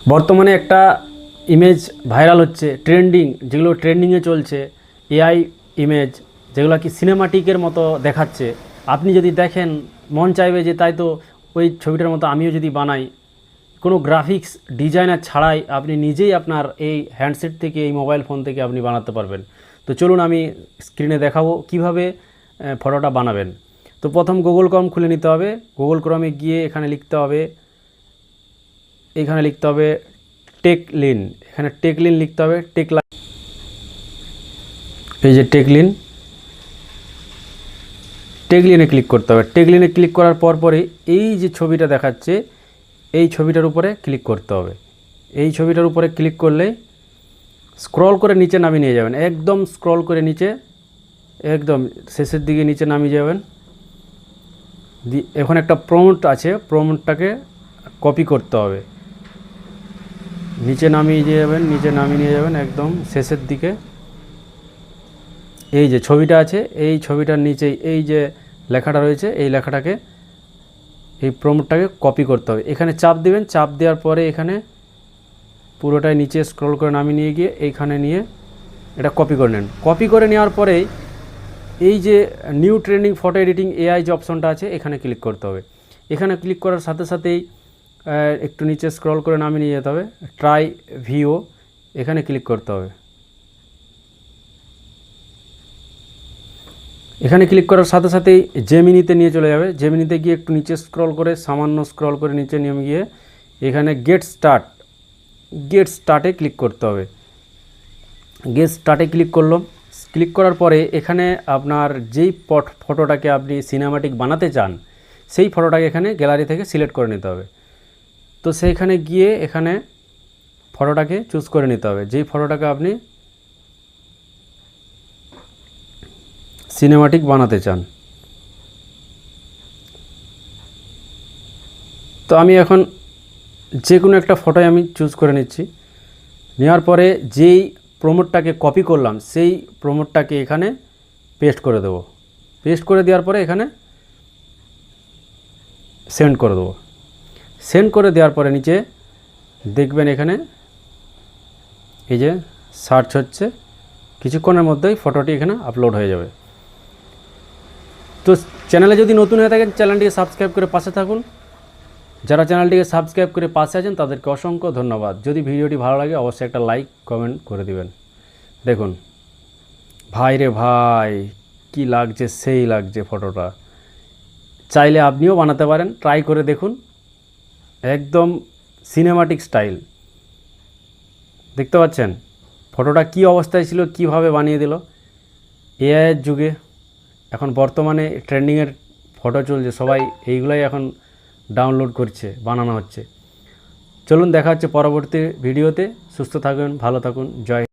বর্তমানে একটা image viral হচ্ছে, ট্রেন্ডিং, যেগুলো ট্রেন্ডিংয়ে চলছে, এআই ইমেজ, যেগুলো কি সিনেমাটিকের মতো দেখাচ্ছে। আপনি যদি দেখেন মন চাইবে যে তাই তো ওই ছবিটার মতো আমিও যদি বানাই। কোনো গ্রাফিক্স ডিজাইনার ছাড়াই আপনি নিজেই আপনার এই হ্যান্ডসেট থেকে, এই মোবাইল ফোন থেকে আপনি বানাতে পারবেন। তো চলুন আমি স্ক্রিনে দেখাবো কিভাবে ফটোটা বানাবেন। তো প্রথম গুগল ক্রোম খুলে নিতে হবে। গুগল ক্রোমে গিয়ে এখানে লিখতে হবে টেকলিন। এখানে টেকলিন লিখতে হবে, এই যে টেকলিনে ক্লিক করতে হবে। টেকলিনে ক্লিক করার পরই এই যে ছবিটা দেখাচ্ছে, এই ছবিটার উপরে ক্লিক করতে হবে। এই ছবিটার উপরে ক্লিক করলে স্ক্রল করে নিচে নামিয়ে নিয়ে যাবেন, একদম স্ক্রল করে নিচে, একদম শেষের দিকে নিচে নামিয়ে যাবেন। এখন একটা প্রম্পট আছে, প্রম্পটটাকে কপি করতে হবে। নিচে নামিয়ে নিয়ে যাবেন একদম শেষের দিকে। এই যে ছবিটা আছে, এই ছবিটার নিচেই এই যে লেখাটা রয়েছে, এই লেখাটাকে, এই প্রম্পটটাকে কপি করতে হবে। এখানে চাপ দেবেন, চাপ দেওয়ার পরে এখানে পুরোটাই নিচে স্ক্রল করে নামিয়ে নিয়ে গিয়ে এইখানে নিয়ে এটা কপি করে নেন। কপি করে নেওয়ার পরেই এই যে new trending photo editing AI যে অপশনটা আছে, এখানে ক্লিক করতে হবে। এখানে ক্লিক করার সাথে সাথেই একটু নিচে স্ক্রল করে নামিয়ে নিয়ে যেতে হবে, ট্রাই ভিও, এখানে ক্লিক করতে হবে। এখানে ক্লিক করার সাথে সাথেই জেমিনিতে নিয়ে চলে যাবে। জেমিনিতে গিয়ে একটু নিচে স্ক্রল করে, সামান্য স্ক্রল করে নিচে নেমে গিয়ে এখানে গেট স্টার্টে ক্লিক করতে হবে। গেট স্টার্টে ক্লিক করলাম। ক্লিক করার পরে এখানে আপনার যেই ফটোটাকে আপনি সিনেমাটিক বানাতে চান, সেই ফটোটাকে এখানে গ্যালারি থেকে সিলেক্ট করে নিতে হবে। তো সেইখানে গিয়ে এখানে ফটোটাকে চুজ করে নিতে হবে, যেই ফটোটাকে আপনি সিনেমাটিক বানাতে চান। তো আমি এখন যে কোনো একটা ফটোই আমি চুজ করে নিচ্ছি। নেওয়ার পরে যেই প্রম্পটটাকে কপি করলাম, সেই প্রম্পটটাকে এখানে পেস্ট করে দেবো। পেস্ট করে দেওয়ার পরে এখানে সেন্ড করে দেবো। সেন্ড করে দেওয়ার পরে নিচে দেখবেন এখানে এই যে সার্চ হচ্ছে, কিছুক্ষণের মধ্যেই ফটোটি এখানে আপলোড হয়ে যাবে। তো চ্যানেলে যদি নতুন হয়ে থাকেন, চ্যানেলটিকে সাবস্ক্রাইব করে পাশে থাকুন। যারা চ্যানেলটিকে সাবস্ক্রাইব করে পাশে আছেন তাদেরকে অসংখ্য ধন্যবাদ। যদি ভিডিওটি ভালো লাগে অবশ্যই একটা লাইক কমেন্ট করে দিবেন। দেখুন ভাই রে ভাই, কি লাগছে, সেই লাগছে ফটোটা। চাইলে আপনিও বানাতে পারেন, ট্রাই করে দেখুন। একদম সিনেমাটিক স্টাইল, দেখতে পাচ্ছেন ফটোটা কি অবস্থায় ছিল, কিভাবে বানিয়ে দিল। এআইয়ের যুগে এখন বর্তমানে ট্রেন্ডিংয়ের ফটো চলছে, সবাই এইগুলাই এখন ডাউনলোড করছে, বানানো হচ্ছে। চলুন দেখা হচ্ছে পরবর্তী ভিডিওতে। সুস্থ থাকুন, ভালো থাকুন, জয়।